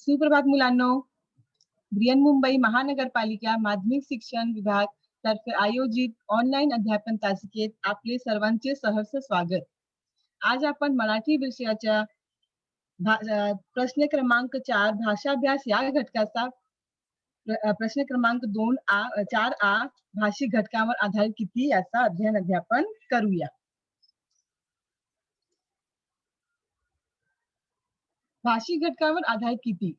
सुप्रभात मुलांनो. बृहन्मुंबई महानगरपालिका माध्यमिक शिक्षण विभाग तर्फे आयोजित ऑनलाईन अध्यापन तासिकेत आपले सर्वांचे सहर्ष स्वागत. आज आपण मराठी विषयाच्या प्रश्न क्रमांक 4 भाषाभ्यास या घटकाचा प्रश्न क्रमांक 4A भाषिक घटकावर आधारित किती याचा अध्यापन करूया. भाषिक घटकावर आधारित किती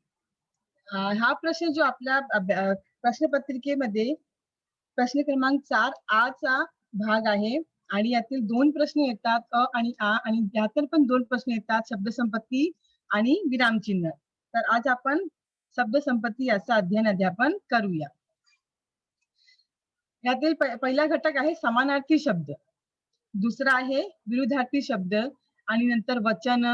हा प्रश्न जो आपल्या प्रश्नपत्रिकेमध्ये प्रश्न क्रमांक 4A चा भाग आहे आणि यातील 2 प्रश्न येतात अ आणि आ आणि यातील पण 2 प्रश्न येतात शब्दसंपत्ती आणि विरामचिन्ह. तर आज आपण शब्दसंपत्ती याचा अध्यापन करूया. यातील पहिला घटक आहे समानार्थी शब्द, दुसरा आहे विरुद्धार्थी शब्द आणि नंतर वचन,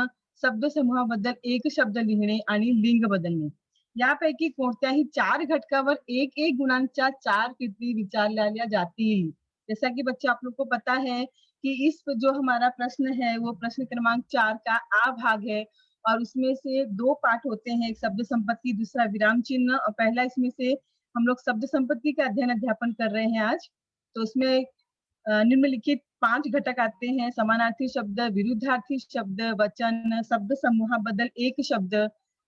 शब्दसमूहाबद्दल एक शब्द लिहिणे आणि लिंग बदलणे. यापैकी कोणत्याही 4 घटकावर एक गुणांच्या 4 कृति विचारल्या जातील. जैसा कि बच्चे आप लोग को पता है कि इस जो हमारा प्रश्न है वो प्रश्न क्रमांक 4 का आ भाग है और उसमें से 2 पार्ट होते हैं, एक शब्द संपत्ति, दूसरा विराम चिन्ह. और पहला इसमें से हम लोग शब्द संपत्ति का अध्यापन कर रहे हैं आज. तो उसमें निम्नलिखित 5 घटक आते हैं: समानार्थी शब्द, विरुद्धार्थी शब्द, वचन, शब्द समूहाबद्दल एक शब्द,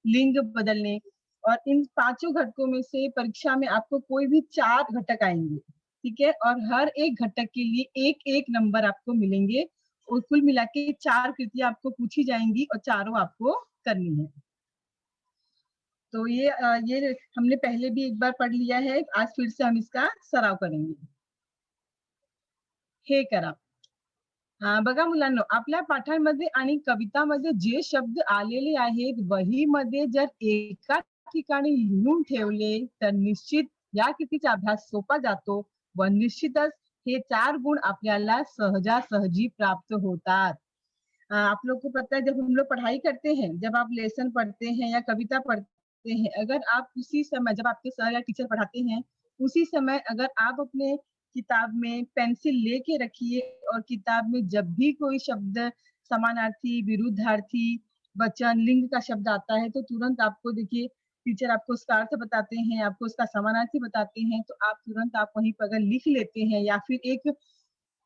लिंग बदलने. और इन 5 घटकों में से परीक्षा में आपको कोई भी 4 घटक आएंगे, ठीक है, और हर एक घटक के लिए एक नंबर आपको मिलेंगे और कुल मिला के 4 कृतियां आपको पूछी जाएंगी और चारों आपको करनी है. तो ये हमने पहले भी एक बार पढ़ लिया है, आज फिर से हम इसका सराव करेंगे. हे करा. बघा मुलांनो, आपल्या पाठांमध्ये आणि कवितामध्ये जे शब्द आलेले आहेत वहीमध्ये जर एका ठिकाणी लिहून ठेवले तर निश्चित या कृतीचा अभ्यास सोपा जातो व निश्चितच हे 4 गुण आपल्याला सहजासहजी प्राप्त होतात. आप लोग को पता है, जब हम लोग पढ़ाई करते हैं, जब आप लेसन पढ़ते हैं या कविता पढ़ते हैं, अगर आप उसी समय जब आपके सर या टीचर पढ़ाते हैं उसी समय अगर आप अपने किताब में पेंसिल लेके रखिए और किताब में जब भी कोई शब्द समानार्थी, विरुद्धार्थी, वचन, लिंग का शब्द आता है तो तुरंत आपको देखिए टीचर आपको उसका अर्थ बताते हैं, आपको उसका समानार्थी बताते हैं, तो आप तुरंत आप वहीं पर अगर लिख लेते हैं या फिर एक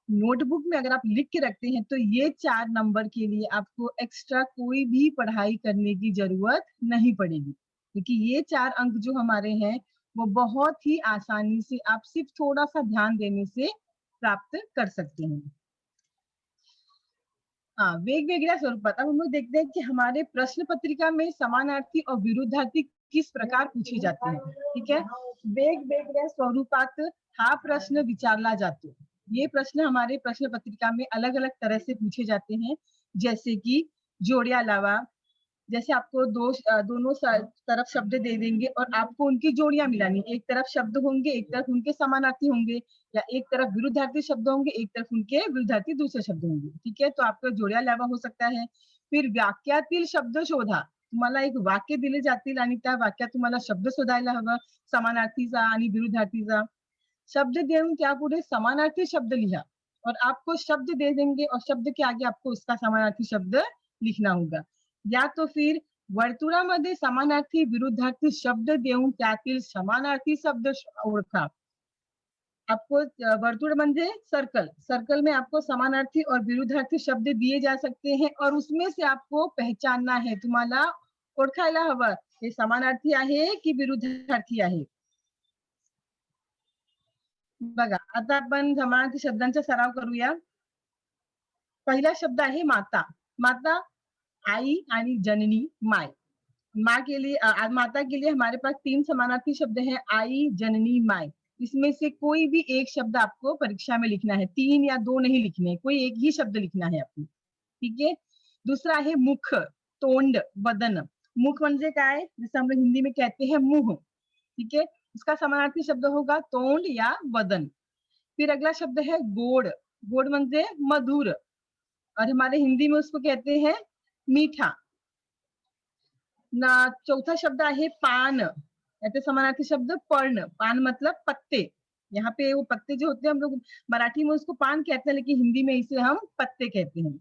नोटबुक में अगर आप लिख के रखते हैं तो ये 4 नंबर के लिए आपको एक्स्ट्रा कोई भी पढ़ाई करने की जरूरत नहीं पड़ेगी, क्योंकि ये 4 अंक जो हमारे हैं वो बहुत ही आसानी से आप सिर्फ थोड़ा सा ध्यान देने से प्राप्त कर सकते हैं. वेगवेगळ्या स्वरूपात अब हम लोग देखते हैं कि हमारे प्रश्न पत्रिका में समानार्थी और विरुद्धार्थी किस प्रकार पूछे जाते हैं. ठीक है, वेगवेगळ्या स्वरूपात हा प्रश्न विचारला जातो. ये प्रश्न हमारे प्रश्न पत्रिका में अलग अलग तरह से पूछे जाते हैं, जैसे कि जोड़ियां लावा. जैसे आपको दोनों तरफ शब्द दे देंगे और आपको उनकी जोड़ियां मिलानी. एक तरफ शब्द होंगे, एक तरफ उनके समानार्थी होंगे, या एक तरफ विरुद्धार्थी शब्द होंगे, एक तरफ उनके विरुद्धार्थी दूसरे शब्द होंगे. ठीक है, तो आपका जोड्या लावा हो सकता है. फिर वाक्यातील शब्द शोधा. तुम्हाला एक वाक्य दिले जातील आणि त्या वाक्यात तुम्हाला शब्द शोधायला हवं, समानार्थीचा आणि विरुद्धार्थीचा. शब्द देऊन त्यापुढे समानार्थी शब्द लिहा और आपको शब्द दे देंगे और शब्द के आगे आपको उसका समानार्थी शब्द लिखना होगा. या तो फिर वर्तुळामध्ये समानार्थी विरुद्धार्थी शब्द देऊन त्यातील समानार्थी शब्द ओळखा. आपको वर्तुळ म्हणजे सर्कल में आपको समानार्थी और विरुद्धार्थी शब्द दिए जा सकते हैं और उसमें से आपको पहचानना है, तुम्हाला ओळखायला हवं हे समानार्थी आहे की विरुद्धार्थी आहे. बघा, आता आपण समानार्थी शब्दांचा सराव करूया. पहिला शब्द आहे माता. माता आई आणि जननी, माय. माँ के लिए माता के लिए हमारे पास 3 समानार्थी शब्द हैं, आई, जननी, माय. इसमें से कोई भी एक शब्द आपको परीक्षा में लिखना है, 3 या 2 नहीं लिखने हैं, कोई एक ही शब्द लिखना है आपको. ठीक है. दूसरा है मुख, तोंड, बदन. मुख म्हणजे काय, जैसे हम लोग हिंदी में कहते हैं मुंह. ठीक है, इसका समानार्थी शब्द होगा तोंड या बदन. फिर अगला शब्द है गोड. गोड म्हणजे मधुर और हमारे हिंदी में उसको कहते हैं मीठा. चौथा शब्द आहे पान. याचे समानार्थी शब्द पर्ण. पान मतलब पत्ते. यहाँ पे वो पत्ते जो होते हैं हम लोग मराठी में उसको पान कहते हैं, लेकिन हिंदी में इसे हम पत्ते कहते हैं.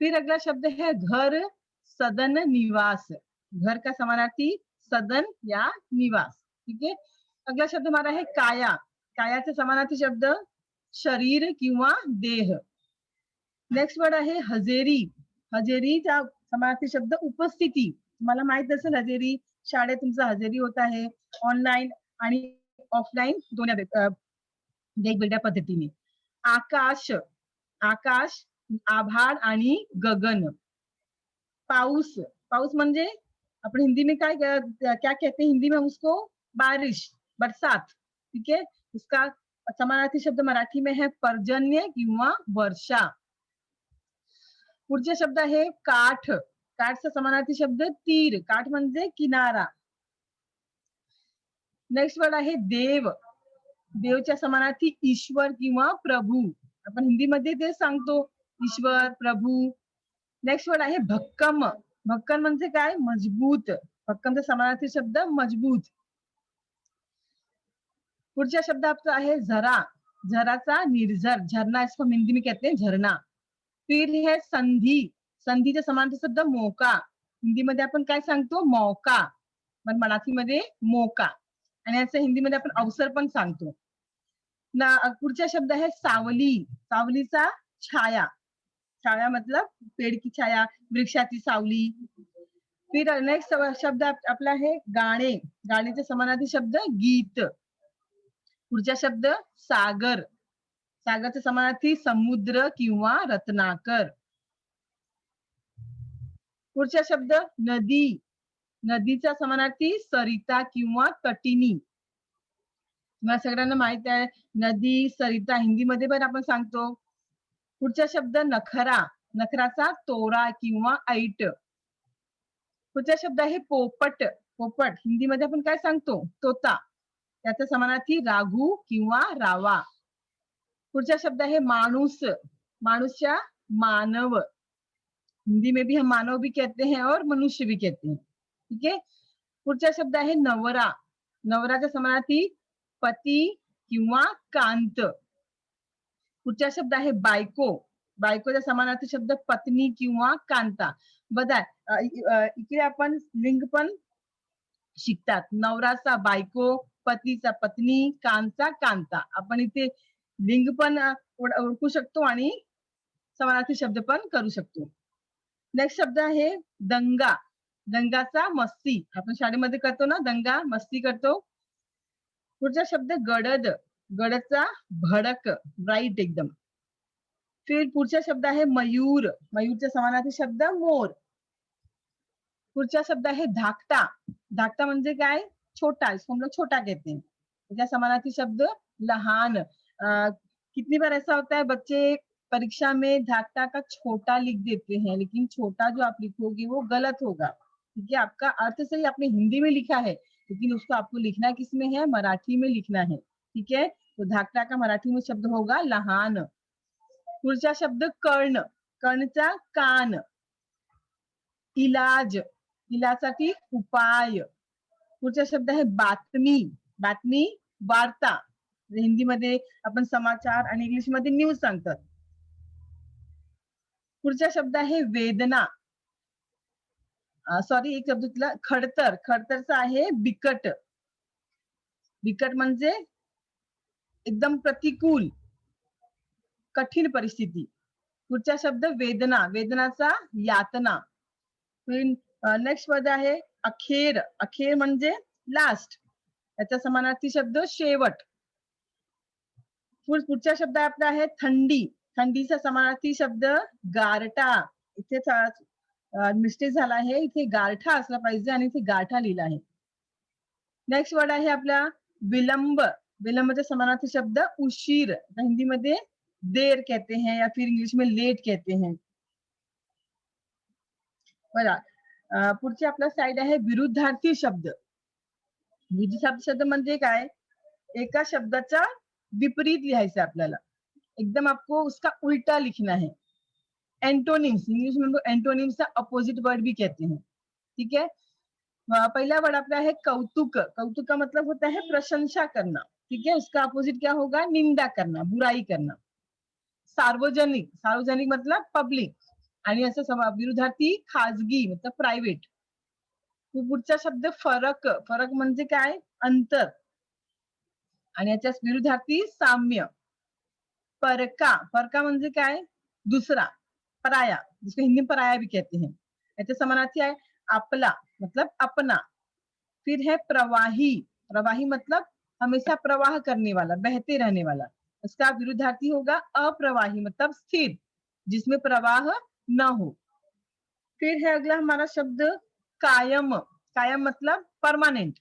फिर अगला शब्द है घर, सदन, निवास. घर का समानार्थी सदन या निवास। ठीक है, अगला शब्द हमारा है काया। कायाचे समानार्थी शब्द शरीर किंवा देह। नेक्स्ट वर्ड आहे हजेरी। हजेरीचा समानार्थी शब्द उपस्थिती। तुम्हाला माहित असेल हजेरी, शाळेत तुमचं हजेरी होत आहे ऑनलाईन आणि ऑफलाईन दोन्ही वेगवेगळ्या पद्धतीने। आकाश, आकाश, आभाळ आणि गगन। पाऊस, पाऊस म्हणजे अपन हिंदी में क्या कहते हैं, हिंदी में हम उसको बारिश, बरसात। ठीक है, इसका समानार्थी शब्द मराठी में है पर्जन्य किंवा वर्षा। पुढचा शब्द आहे काठ। काठचा समानार्थी शब्द तीर। काठ म्हणजे किनारा। नेक्स्ट वर्ड आहे देव। देवच्या समानार्थी ईश्वर किंवा प्रभू। आपण हिंदीमध्ये ते सांगतो ईश्वर, प्रभू। नेक्स्ट वर्ड आहे भक्कम। भक्कम म्हणजे काय, मजबूत। भक्कमचा समानार्थी शब्द मजबूत। पुढचा शब्द आपला आहे झरा। झराचा निर्झर, झरना, इसको हम हिंदी में कहते हैं झरना। फिर है संधी। संधीचा समानार्थी शब्द मौका। हिंदीमध्ये आपण काय सांगतो, मौका, पण मराठीमध्ये मोका। आणि याचं हिंदीमध्ये आपण अवसर पण सांगतो ना। पुढचा शब्द आहे सावली। सावलीचा छाया। छाया मतलब पेड़ की छाया, वृक्षाची सावली। फिर नेक्स्ट शब्द आपला आहे गाणे। गाण्याचे समानार्थी शब्द गीत। पुढचा शब्द सागर। सागरचे समानार्थी समुद्र किंवा रत्नाकर। पुढचा शब्द नदी। नदीचा समानार्थी सरिता किंवा तटिनी। तुम्हाला सगळ्यांना माहित आहे नदी, सरिता हिंदीमध्ये पण आपण सांगतो। पुढचा शब्द नखरा। नखराचा तोरा किंवा ऐट। पुढचा शब्द आहे पोपट। पोपट हिंदीमध्ये आपण काय सांगतो, तोता। त्याचा समानार्थी राघू किंवा रावा। पुढचा शब्द आहे माणूस। माणूसच्या मानव। हिंदी में भी हम मानव भी कहते हैं और मनुष्य भी कहते हैं। ठीक है, पुढचा शब्द आहे नवरा। नवराचा समानार्थी पती किंवा कांत। पुढचा शब्द आहे बायको। बायकोचा समानार्थी शब्द पत्नी किंवा कांता। बघा इकडे आपण लिंग पण शिकतात, नवराचा बायको, पतीचा पत्नी, कांचा कांता। आपण इथे लिंग पण ओळखू शकतो आणि समानार्थी शब्द पण करू शकतो। नेक्स्ट शब्द आहे दंगा। दंगाचा मस्ती, आपण शाळेमध्ये करतो ना दंगा, मस्ती करतो। पुढचा शब्द गडद। गडदचा भडक, ब्राईट एकदम। फिर पुढचा शब्द आहे मयूर। मयूरचा समानार्थी शब्द मोर। पुढचा शब्द आहे धाकटा। धाकटा म्हणजे काय, छोटा, इसको हम लोग छोटा कहते हैं। इसका समानार्थी शब्द लहान। कितनी बार ऐसा होता है बच्चे परीक्षा में धाकटा का छोटा लिख देते हैं, लेकिन छोटा जो आप लिखोगे वो गलत होगा। ठीक है, आपका अर्थ सही आपने हिंदी में लिखा है, लेकिन उसको आपको लिखना किस में है, मराठी में लिखना है। ठीक है, तो धाकटा का मराठी में शब्द होगा लहान। पुढचा शब्द कर्ण। कर्णचा कान। इलाज, इलासाठी उपाय। पुढचा शब्द आहे बातमी। बातमी, वार्ता। हिंदीमध्ये आपण समाचार आणि इंग्लिशमध्ये न्यूज सांगतात। पुढचा शब्द आहे वेदना। सॉरी, एक शब्द तुला खडतर। खडतरचा आहे बिकट। बिकट म्हणजे एकदम प्रतिकूल, कठीण परिस्थिती। पुढचा शब्द वेदना। वेदनाचा यातना। नेक्स्ट शब्द आहे अखेर। अखेर म्हणजे लास्ट, याचा समानार्थी शब्द शेवट। पुढचा शब्द आपला आहे थंडी। थंडीचा समानार्थी शब्द गारठा। इथे मिस्टेक झाला आहे, इथे गारठा असला पाहिजे आणि इथे गारठा लिहिला आहे। नेक्स्ट वर्ड आहे आपला विलंब। विलंबचा समानार्थी शब्द उशीर। हिंदी मध्ये देर कहते हैं या फिर इंग्लिश में लेट कहते हैं। बघा पुढची आपला साइड आहे विरुद्धार्थी शब्द। विरुद्धार्थी शब्द म्हणजे काय, एका शब्दाचा विपरीत लिहायचं आपल्याला, एकदम आपको उसका उल्टा लिखना है। एंटोनिम्स, इंग्लिश में एंटोनिम्स का अपोजिट वर्ड भी कहते हैं। ठीक है, पहला वर्ड अपना है कौतुक। कौतुक का मतलब होता है प्रशंसा करना। ठीक है, उसका अपोजिट क्या होगा, निंदा करना, बुराई करना। सार्वजनिक, सार्वजनिक मतलब पब्लिक, आणि असं विरुद्धार्थी खाजगी मतलब प्राइवेट। पुढचा शब्द फरक. फरक म्हणजे काय? अंतर. आणि याच्या विरुद्धार्थी साम्य. परका. परका म्हणजे काय? दूसरा, पराया, जिसको हिंदी में पराया भी कहते हैं. याचे समानार्थी आहे आपला, मतलब अपना. फिर है प्रवाही. प्रवाही मतलब हमेशा प्रवाह करने वाला, बहते रहने वाला. इसका विरुद्धार्थी होगा अप्रवाही, मतलब स्थिर, जिसमें प्रवाह न हो. फिर है अगला हमारा शब्द कायम. कायम मतलब परमानेंट.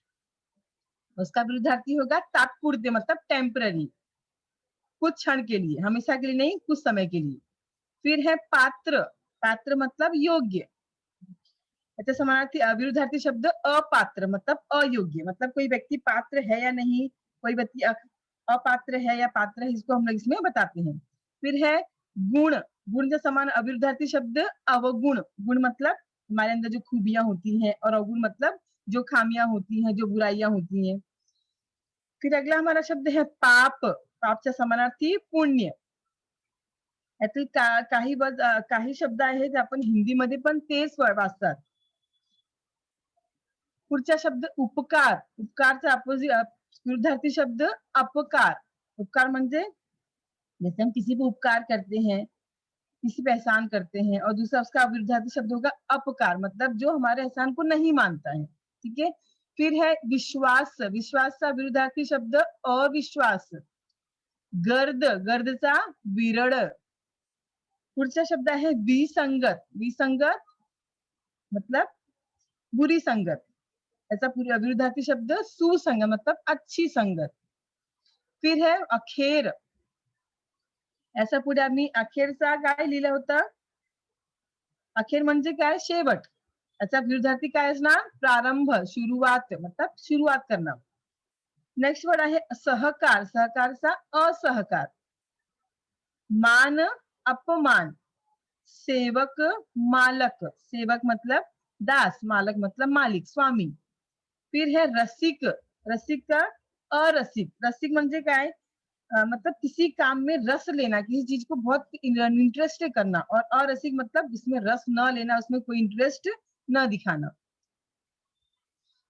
उसका विरुद्धार्थी होगा तात्पुरते, मतलब टेम्पररी, कुछ क्षण के लिए, हमेशा के लिए नहीं, कुछ समय के लिए. फिर है पात्र. पात्र मतलब योग्य. याचा समानार्थी विरुद्धार्थी शब्द अपात्र, मतलब अयोग्य, मतलब कोई व्यक्ति पात्र है या नहीं, कोई व्यक्ति अपात्र है या पात्र है, इसको हम लोग इसमें बताते हैं. फिर है गुण. गुण के समान अविरुद्धार्थी शब्द अवगुण. गुण मतलब हमारे अंदर जो खूबियां होती हैं, और अवगुण मतलब जो खामियां होती हैं, जो बुराइयां होती हैं. फिर अगला हमारा शब्द है पाप. पापचा समानार्थी पुण्य. यातील काही शब्द आहेत जे आपण हिंदीमध्ये पण तेच वाचतात. पुढचा शब्द उपकार. उपकारचा विरुद्धार्थी शब्द अपकार. उपकार म्हणजे जैसे हम किसी को उपकार करते हैं, किसी पे एहसान करते हैं, और दूसरा उसका विरुद्धार्थी शब्द होगा अपकार, मतलब जो हमारे एहसान को नहीं मानता है. ठीक है. फिर है विश्वास. विश्वासचा विरुद्धार्थी शब्द अविश्वास. गर्द. गर्दचा विरळ. पुढचा शब्द आहे विसंगत. विसंगत मतलब बुरी संगत. ऐसा विरुद्धार्थी शब्द सुसंगत, मतलब अच्छी संगत. फिर है अखेर. ऐसा पुढे आम्ही अखेरचा काय लिहिलं होतं? अखेर म्हणजे काय? शेवट. याचा विरुद्धार्थी काय असणार? प्रारंभ, सुरुवात, मतलब सुरुवात करना. नेक्स्ट वर्ड आहे सहकार. सहकारचा असहकार. मान, अपमान. सेवक, मालक. सेवक मतलब दास, मालक मतलब मालिक, स्वामी. फिर है रसिक. रसिक का अरसिक. रसिक म्हणजे काय? मतलब किसी काम में रस लेना, किसी चीज को बहुत इंटरेस्ट करना. और अरसिक मतलब जिसमें रस न लेना, उसमें कोई इंटरेस्ट न दिखाना.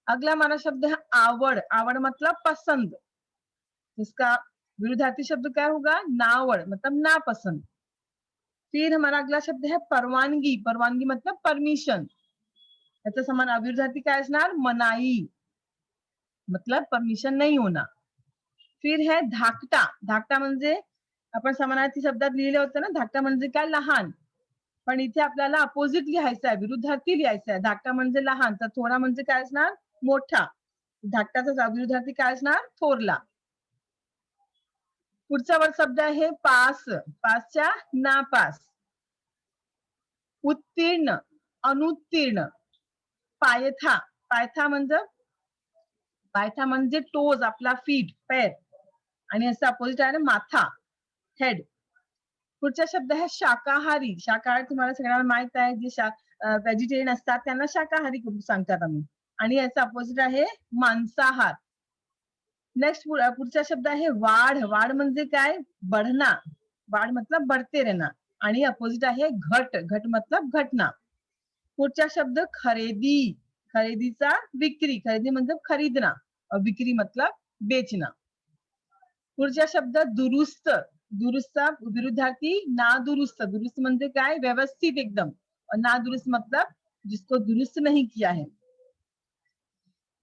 अगला हमारा शब्द है आवड़. आवड़ मतलब पसंद. इसका विरुद्धार्थी शब्द क्या होगा? नावड़, मतलब नापसंद. फिर हमारा अगला शब्द है परवानगी. परवानगी मतलब परमिशन. याचा समान विरुद्धार्थी काय असणार? मनाई, मतलब परमिशन नहीं होना. फिर है धाकटा. धाकटा म्हणजे आपण समानार्थी शब्दात लिहिलं होतं ना, धाकटा म्हणजे काय? लहान. पण इथे आपल्याला अपोजिट लिहायचं आहे, विरुद्धार्थी लिहायचं आहे. धाकटा म्हणजे लहान, तर थोडा म्हणजे काय असणार? मोठा. धाकटाचा विरुद्धार्थी काय असणार? थोरला. पुढचा वर्ड शब्द आहे पास. पासच्या नापास. उत्तीर्ण, अनुत्तीर्ण. पायथा. पायथा म्हणजे टोज, आपला फीट, पैर. आणि असं अपोजिट आहे ना, माथा, हेड. पुढचा शब्द आहे शाकाहारी. शाकाहारी तुम्हाला सगळ्यांना माहित आहे, जे व्हेजिटेरियन असतात त्यांना शाकाहारी सांगतात आम्ही. आणि याचा अपोजिट आहे मांसाहार. नेक्स्ट पुढचा शब्द आहे वाढ. वाढ म्हणजे काय? बढ़ना. वाढ मतलब बढ़ते रहना. आणि अपोजिट आहे घट. घट मतलब घटना. पुढचा शब्द खरेदी. खरेदीचा विक्री. खरेदी म्हणजे खरीदना, और विक्री मतलब बेचना. पुढचा शब्द दुरुस्त. दुरुस्तचा विरुद्धार्थी नादुरुस्त. दुरुस्त म्हणजे काय? व्यवस्थित एकदम. और नादुरुस्त मतलब जिसको दुरुस्त नहीं किया है.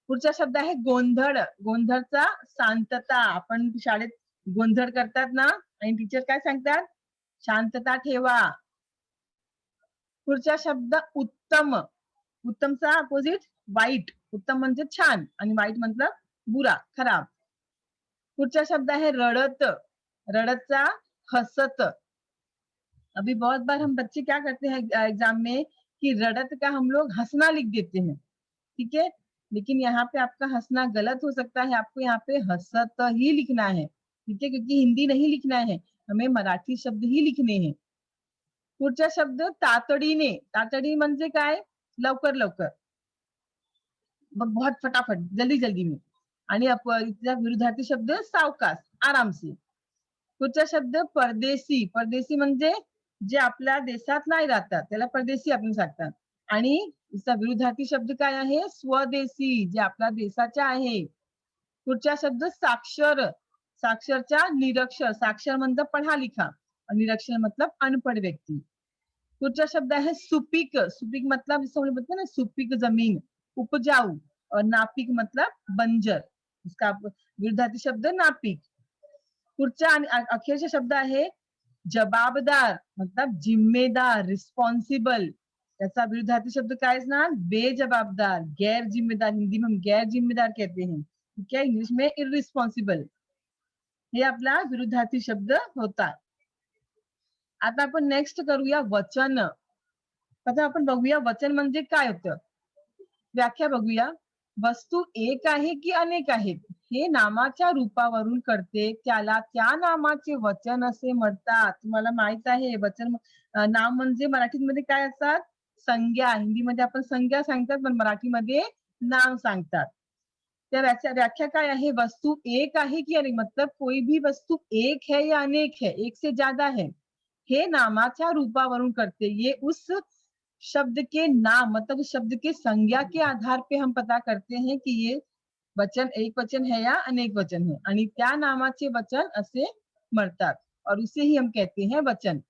पुढचा शब्द आहे गोंधळ. गोंधळचा शांतता. आपण शाळेत गोंधळ करतात ना, आणि टीचर काय सांगतात? शांतता ठेवा. पुढचा शब्द उत्तम. उत्तमचा अपोजिट वाईट. उत्तम म्हणजे छान, आणि वाईट मतलब बुरा, खराब. पुढचा शब्द है रड़त. रड़तचा हसत. अभी बहुत बार हम बच्चे क्या करते हैं एग्जाम में, कि रड़त का हम लोग हंसना लिख देते हैं. ठीक है, लेकिन यहाँ पे आपका हंसना गलत हो सकता है. आपको यहाँ पे हसत ही लिखना है. ठीक है, क्योंकि हिंदी नहीं लिखना है, हमें मराठी शब्द ही लिखने हैं. पुढचा शब्द तातडीने. तातडी म्हणजे काय? लवकर लवकर, बहुत फटाफट, जल्दी जल्दी में. आणि विरुद्धार्थी शब्द सावकाश, आराम से. पुढचा शब्द परदेशी. परदेशी म्हणजे जे आपल्या देशात नाही राहतात त्याला परदेशी आपण सांगतात. आणि इसका विरुद्धार्थी शब्द काय आहे? स्वदेशी, जे आपल्या देशाच्या आहे. पुढचा शब्द साक्षर, साक्षरच्या निरक्षर, साक्षर मतलब पढ़ा लिखा और निरक्षर मतलब अनपढ़ व्यक्ति. पुढचा शब्द आहे सुपीक, सुपीक मतलब जिसको हम बोलते हैं ना सुपीक जमीन, उपजाऊ, और नापीक मतलब बंजर. इसका विरुद्धार्थी शब्द नापीक. पुढचा आणि अखेरचा शब्द आहे जबाबदार, मतलब जिम्मेदार, रिस्पॉन्सिबल. त्याचा विरुद्धार्थी शब्द काय असणार? बेजवाबदार, गैर जिम्मेदार. हिंदी में हम गैर जिम्मेदार कहते हैं, ठीक है. इंग्लिश में इररिस्पॉन्सिबल. हे आपला विरुद्धार्थी शब्द होता. आता आपण नेक्स्ट करूया वचन. आता आपण बघूया वचन म्हणजे काय होतं. व्याख्या बघूया. वस्तू एक आहे की अनेक आहेत हे नामाच्या रूपावरून कळते, त्याला त्या नामाचे वचन असे म्हणतात. तुम्हाला माहित आहे वचन नाम म्हणजे मराठीमध्ये काय असतात? संज्ञा. हिंदीमध्ये आपण संज्ञा सांगतात, पण मराठीमध्ये नाम सांगतात. त्या व्याख्या काय आहे? वस्तु एक आहे की अनेक, मतलब कोई भी वस्तु एक है या अनेक है, एक से ज्यादा है, हे नामाच्या रूपावरून करते. ये उस शब्द के नाम मतलब उस शब्द के संज्ञा के आधार पे हम पता करते हैं कि ये वचन एक वचन है या अनेक वचन है, आणि त्या नामाचे वचन असे म्हणतात, और उसे ही हम कहते हैं वचन.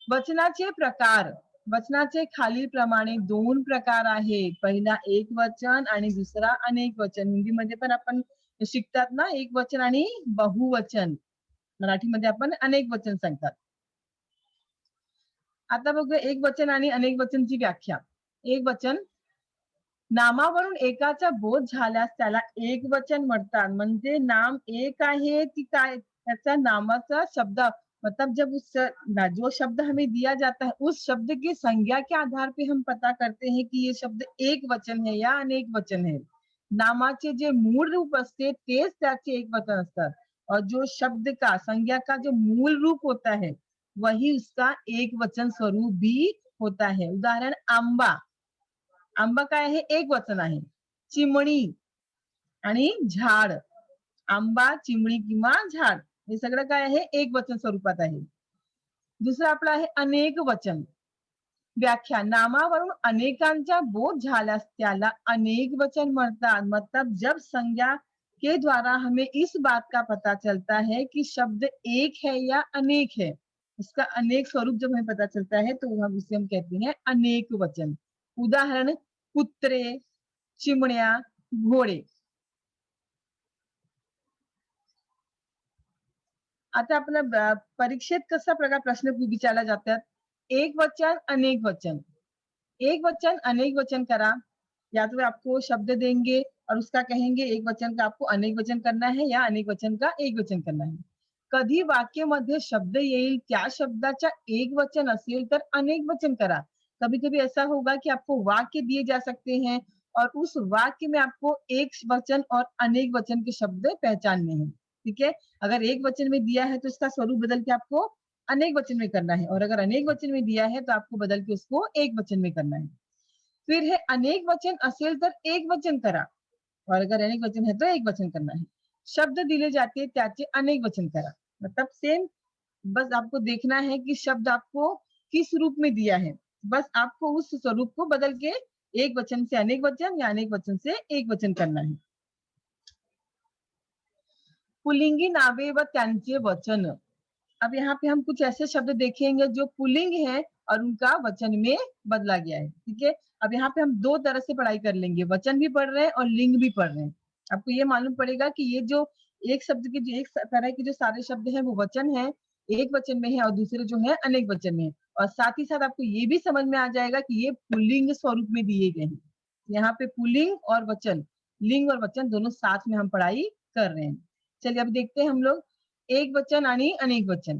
वचनाचे प्रकार. वचनाचे खालीलप्रमाणे 2 प्रकार आहे. पहिला एक वचन आणि दुसरा अनेक वचन. हिंदीमध्ये पण आपण शिकतात ना एक वचन आणि बहुवचन. मराठीमध्ये आपण अनेक वचन सांगतात. आता बघूया एक वचन आणि अनेक वचनची व्याख्या. एक वचन नामावरून एकाचा बोध झाल्यास त्याला एक वचन म्हणतात. म्हणजे नाम एक आहे की काय, त्याचा नामाचा शब्द मतलब जब उस जो शब्द हमें दिया जाता है उस शब्द की संज्ञा के आधार पे हम पता करते हैं कि ये शब्द एक वचन है या अनेक वचन है. नामाचे जे मूळ रूप असते तेच त्याचे एक वचन असतात, और जो शब्द का संज्ञा का जो मूल रूप होता है वही उसका एक वचन स्वरूप भी होता है. उदाहरण आंबा. आंबा काय आहे? एक वचन आहे. चिमणी आणि झाड. आंबा, चिमणी किंवा झाड हे सगळं काय आहे? एक वचन स्वरूपात आहे. दुसरं आपलं आहे अनेक वचन. व्याख्या. नामावरून अनेकांचा बोध झाल्यास त्याला अनेक वचन म्हणतात. मतलब जब संज्ञा के द्वारा हमें इस बात का पता चलता है कि शब्द एक है या अनेक है, इसका अनेक स्वरूप जब हमें पता चलता है तो हम उसे हम कहते हैं अनेक वचन. उदाहरण कुत्रे, चिमण्या, घोडे. आता आपल्या परीक्षेत कसा प्रकार प्रश्न विचारला जातात? एक वचन, अनेक वचन. एक वचन, अनेक वचन करा. या तो आपको शब्द देंगे और उसका कहेंगे एक वचन का आपको अनेक वचन करना है या अनेक वचन का एक वचन करना है. कधी वाक्यामध्ये शब्द येईल त्या शब्दाचा एक वचन असेल तर अनेक वचन करा. कभी कभी ऐसा होगा कि आपको वाक्य दिए जा सकते हैं और उस वाक्य में आपको एक वचन और अनेक वचन के शब्द पहचानने हैं. ठीक है. अगर एक वचन में दिया है तो इसका स्वरूप बदल के आपको अनेक वचन में करना है, और अगर अनेक वचन में दिया है तो आपको बदल के उसको एक वचन में करना है. फिर है अनेक वचन असेल तर एक वचन करा, और अगर अनेक वचन है तो एक वचन करना है. शब्द दिले जाते त्याचे अनेक वचन करा. मतलब सेम, बस आपको देखना है कि शब्द आपको किस रूप में दिया है, बस आपको उस स्वरूप को बदल के एक वचन से अनेक वचन या अनेक वचन से एक वचन करना है. पुल्लिंगी नावे व त्यांचे वचन. अब यहाँ पे हम कुछ ऐसे शब्द देखेंगे जो पुल्लिंग है और उनका वचन में बदला गया है. ठीक है. अब यहाँ पे हम 2 तरह से पढ़ाई कर लेंगे, वचन भी पढ़ रहे हैं और लिंग भी पढ़ रहे हैं. आपको ये मालूम पड़ेगा कि ये जो एक शब्द के जो एक तरह के जो सारे शब्द हैं वो वचन है, एक वचन में है, और दूसरे जो है अनेक वचन में है. और साथ ही साथ आपको ये भी समझ में आ जाएगा कि ये पुल्लिंग स्वरूप में दिए गए हैं. यहाँ पे पुल्लिंग और वचन, लिंग और वचन दोनों साथ में हम पढ़ाई कर रहे हैं. चलिए अब देखते हैं हम लोग एक वचन आणि अनेक वचन.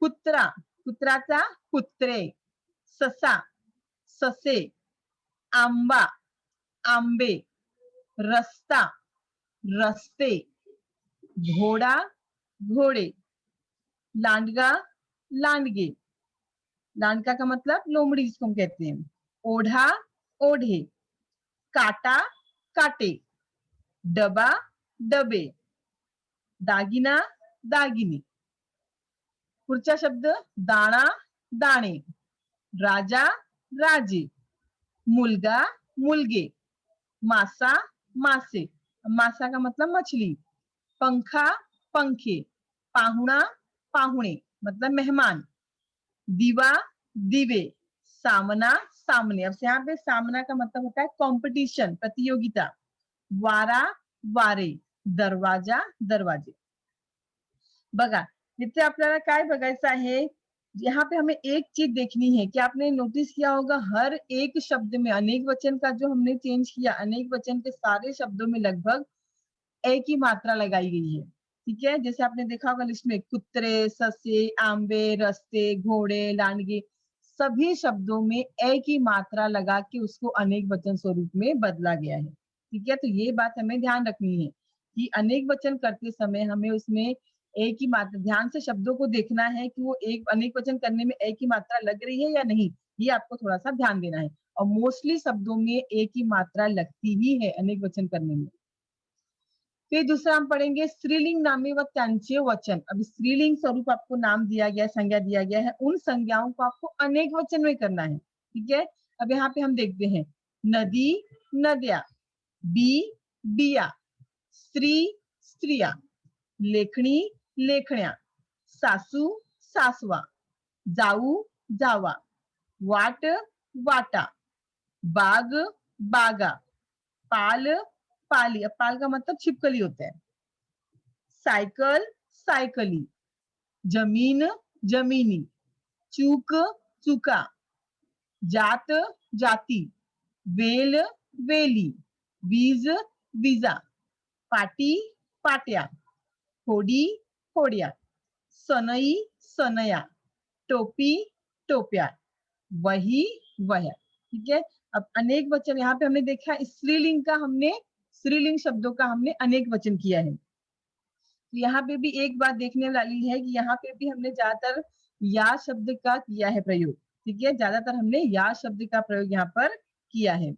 कुत्रा, कुत्राचा कुत्रे. ससा, ससे. आंबा, आंबे. रस्ता, रस्ते. घोडा, घोड़े. लांडगा, लांडगे. लांडगा का मतलब लोमड़ी जिसको हम कहते हैं. ओढ़ा, ओढ़े. काटा, काटे. डबा, डबे. दागिना, दागिनी. पुढचा शब्द दाणा, दाणे. राजा, राजे. मुलगा मुलगे, मासा मासे, मासा का मतलब मछली, पंखा पंखे, पाहुणा पाहुणे मतलब मेहमान, दीवा दीवे, सामना सामने। अब यहाँ पे सामना का मतलब होता है कंपटीशन, प्रतियोगिता, वारा वारे, दरवाजा दरवाजे। बघा इथे आपल्याला काय बघायचं आहे, यहाँ पे हमें एक चीज देखनी है कि आपने नोटिस किया होगा हर एक शब्द में अनेक वचन का जो हमने चेंज किया, अनेक वचन के सारे शब्दों में लगभग एक ही मात्रा लगाई गई है। ठीक है, जैसे आपने देखा होगा लिस्ट में कुत्रे, ससे, आंबे, रस्ते, घोड़े, लांडगे, सभी शब्दों में एक ही मात्रा लगा के उसको अनेक वचन स्वरूप में बदला गया है। ठीक है, तो ये बात हमें ध्यान रखनी है कि अनेक वचन करते समय हमें उसमें एक ही मात्रा, ध्यान से शब्दों को देखना है कि वो एक अनेक वचन करने में एक ही मात्रा लग रही है या नहीं, ये आपको थोड़ा सा ध्यान देना है। और मोस्टली शब्दों में एक ही मात्रा लगती ही है अनेक वचन करने में। फिर दूसरा हम पढ़ेंगे स्त्रीलिंग नामे व त्यांचे वचन। अब स्त्रीलिंग स्वरूप आपको नाम दिया गया है, संज्ञा दिया गया है, उन संज्ञाओं को आपको अनेक वचन में करना है। ठीक है, अब यहाँ पे हम देखते हैं नदी नद्या, बी बिया, स्त्री स्त्रिया, लेखणी लेखण्या, सासू सासवा, जाऊ जावा, वाट वाटा, बाग बागा, पाल पाली। अब पाल का मतलब छिपकली होता है, साइकिल साइकली, जमीन जमीनी, चूक चुका, जात जाती, वेल वेली, वीज विजा, पाटी पाट्या, होडी होड्या, सनई सनया, टोपी टोप्या, वही वह। ठीक है, अब अनेक वचन यहाँ पे हमने देखा स्त्रीलिंग का, हमने स्त्रीलिंग शब्दों का हमने अनेक वचन किया है। तो यहाँ पे भी एक बात देखने वाली है कि यहाँ पे भी हमने ज्यादातर या शब्द का किया है प्रयोग। ठीक है, ज्यादातर हमने या शब्द का प्रयोग यहाँ पर किया है।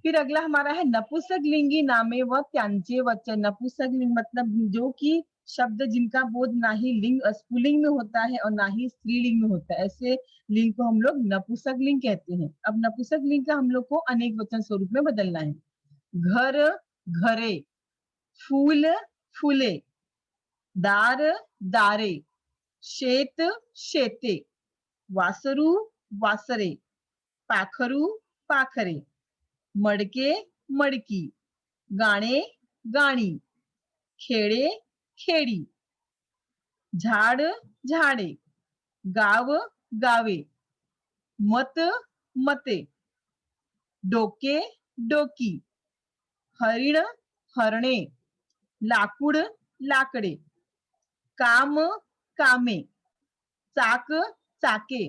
फिर अगला हमारा है नपुंसकलिंगी नामे व त्यांचे वचन। नपुंसकलिंग मतलब जो कि शब्द जिनका बोध ना ही लिंग स्त्रीलिंग में होता है और ना ही स्त्रीलिंग में होता है, ऐसे लिंग को हम लोग नपुंसकलिंग कहते हैं। अब नपुंसकलिंग का हम लोग को अनेक वचन स्वरूप में बदलना है। घर घरे, फूल फूले, दार दारे, शेत शेते, वासरू वासरे, पाखरू पाखरे, मडके मडकी, गाणे गाणी, खेडे खेडी, झाड झाडे, गाव गावे, मत मते, डोके डोकी, हरिण हरणे, लाकूड लाकडे, काम कामे, चाक चाके,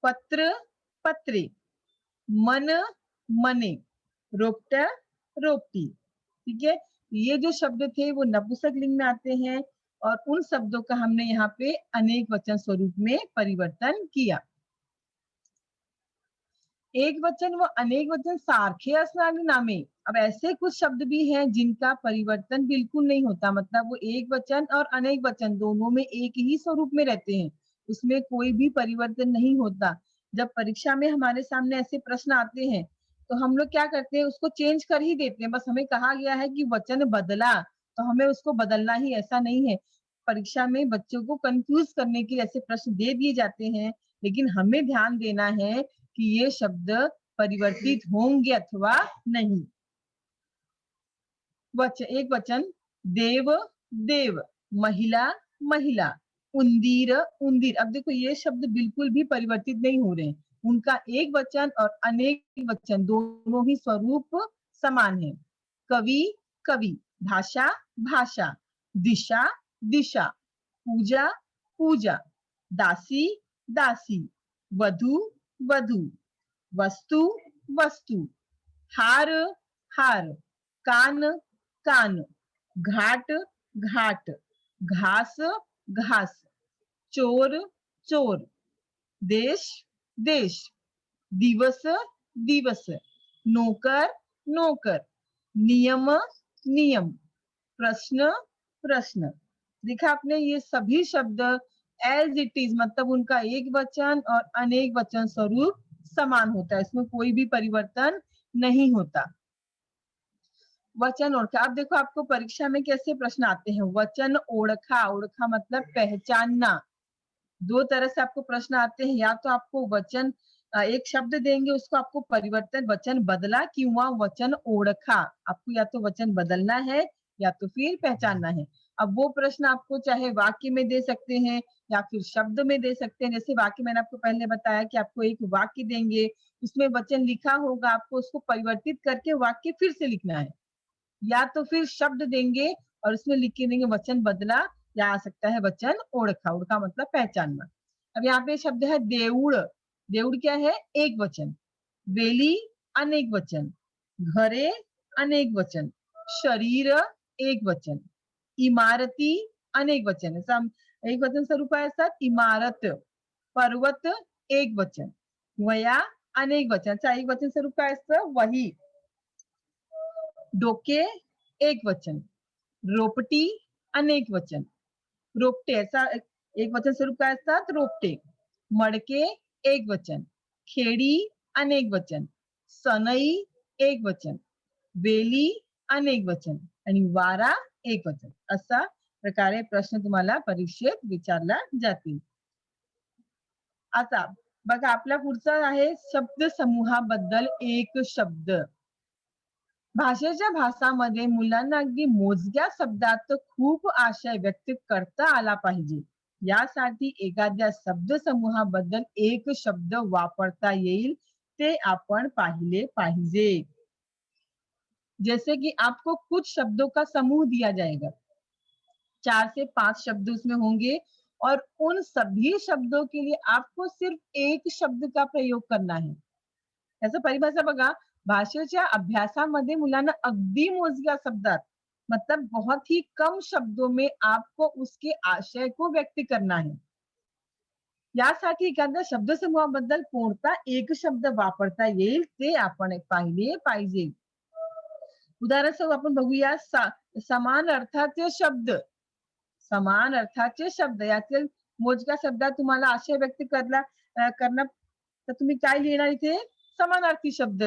पत्र पत्रे, मन मने, रोपटा रोपटी। ठीक है, ये जो शब्द थे वो नपुंसकलिंग में आते हैं और उन शब्दों का हमने यहाँ पे अनेक वचन स्वरूप में परिवर्तन किया। एक वचन व अनेक वचन सारखे असणारी नामे। अब ऐसे कुछ शब्द भी हैं जिनका परिवर्तन बिल्कुल नहीं होता, मतलब वो एक वचन और अनेक वचन दोनों में एक ही स्वरूप में रहते हैं, उसमें कोई भी परिवर्तन नहीं होता। जब परीक्षा में हमारे सामने ऐसे प्रश्न आते हैं तो हम लोग क्या करते हैं, उसको चेंज कर ही देते हैं। बस हमें कहा गया है कि वचन बदला तो हमें उसको बदलना ही, ऐसा नहीं है। परीक्षा में बच्चों को कंफ्यूज करने के लिए ऐसे प्रश्न दे दिए जाते हैं, लेकिन हमें ध्यान देना है कि ये शब्द परिवर्तित होंगे अथवा नहीं। एक वचन देव देव, महिला महिला, उंदीर उंदीर। अब देखो ये शब्द बिल्कुल भी परिवर्तित नहीं हो रहे हैं, उनका एक वचन और अनेक वचन दोनों ही स्वरूप समान है। कवि कवि, भाषा भाषा, दिशा दिशा, पूजा पूजा, दासी दासी, वधु वधु, वस्तु वस्तु, हार हार, कान कान, घाट घाट, घास घास, चोर चोर, देश देश, दिवस दिवस, नौकर नौकर, नियम नियम, प्रश्न प्रश्न। देखा आपने, ये सभी शब्द एज इट इज मतलब उनका एक वचन और अनेक वचन स्वरूप समान होता है, इसमें कोई भी परिवर्तन नहीं होता। वचन ओळखा, अब देखो आपको परीक्षा में कैसे प्रश्न आते हैं। वचन ओळखा, ओळखा मतलब पहचानना। दो तरह से आपको प्रश्न आते हैं, या तो आपको वचन एक शब्द देंगे, उसको आपको परिवर्तन वचन बदला किंवा वचन ओळखा, आपको या तो वचन बदलना है या तो फिर पहचानना है। अब वो प्रश्न आपको चाहे वाक्य में दे सकते हैं या फिर शब्द में दे सकते हैं। जैसे वाक्य मैंने आपको पहले बताया कि आपको एक वाक्य देंगे, उसमें वचन लिखा होगा, आपको उसको परिवर्तित करके वाक्य फिर से लिखना है, या तो फिर शब्द देंगे और उसमें लिख के देंगे वचन बदला, या आ सकता है वचन ओळखा, ओळखा मतलब पहचानना। अब यहाँ पे शब्द है देऊळ, देऊळ क्या है? एक वचन। वेली अनेक वचन, घरे अनेक वचन, शरीर एक वचन, इमारती अनेक वचन। एक वचन स्वरूप असतात इमारत, पर्वत एक वचन, वया अनेक वचन। एक वचन स्वरूप काय असतं? वही, डोके एक वचन, रोपटी अनेक वचन, रोपटे ऐसा एक वचन स्वरूप काय असतात? रोपटे, मडके एक वचन, खेडी अनेक वचन, सनई एक वचन, वेली अनेक वचन आणि वारा एक वचन। असा प्रकारे प्रश्न तुम्हाला परीक्षेत विचारला जातील। आता बघा आपला पुढचा आहे शब्द समूहाबद्दल एक शब्द। भाषेच्या भासामध्ये मुलांना अगदी मोजक्या शब्दात खूप आशय व्यक्त करता आला पाहिजे, यासाठी एखाद्या शब्द समूहाबद्दल एक शब्द वापरता येईल ते आपण पाहिले पाहिजे। जैसे कि आपको कुछ शब्दों का समूह दिया जाएगा, 4 से 5 शब्द उसमें होंगे और उन सभी शब्दों के लिए आपको सिर्फ एक शब्द का प्रयोग करना है। याचं परिभाषा बघा, भाषेच्या अभ्यासामध्ये मुलांना अगदी मोजक्या शब्दात मतलब बहुत ही कम शब्दों में आपको उसके आशय को व्यक्त करना है। यासाठी एखाद्या शब्दसमूहाबद्दल कोणता एक शब्द वापरता येईल ते आपण पाहिले पाहिजे। उदाहरण स्वरूप आपण बघूया समान अर्थाचे शब्द, समान अर्थाचे शब्द यातील मोजक्या शब्दात तुम्हाला आशय व्यक्त करणं तर तुम्ही काय लिहिणार इथे? समानार्थी शब्द।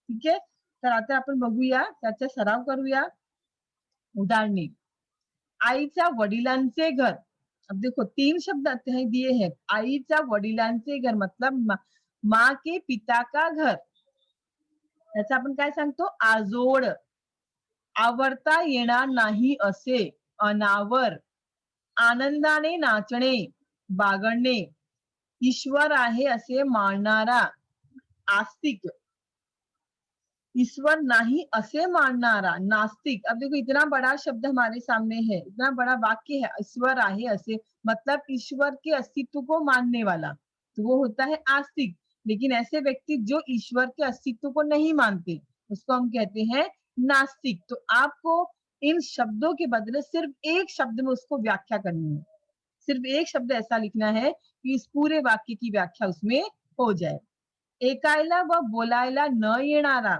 ठीक है, तर आता आपण बघूया, त्याचा सराव करूया। उदाहरणे, आईच्या वडिलांचे घर। अब देखो 3 शब्द आते हैं दिए हैं। आईच्या वडिलांचे घर मतलब माँ के पिता का घर। याचा आपण काय सांगतो? आजोळ। आवरता येणार नाही असे, अनावर। आनंदाने नाचणे, बागडणे। ईश्वर आहे असे मानणारा, आस्तिक। ईश्वर नहीं असे माननारा, नास्तिक। अब देखो इतना बड़ा शब्द हमारे सामने है, इतना बड़ा वाक्य है, ईश्वर आहे असे मतलब ईश्वर के अस्तित्व को मानने वाला, तो वो होता है आस्तिक। लेकिन ऐसे व्यक्ति जो ईश्वर के अस्तित्व को नहीं मानते, उसको हम कहते हैं नास्तिक। तो आपको इन शब्दों के बदले सिर्फ एक शब्द में उसको व्याख्या करनी है, सिर्फ एक शब्द ऐसा लिखना है कि इस पूरे वाक्य की व्याख्या उसमें हो जाए। ऐकायला व बोलायला न येणारा।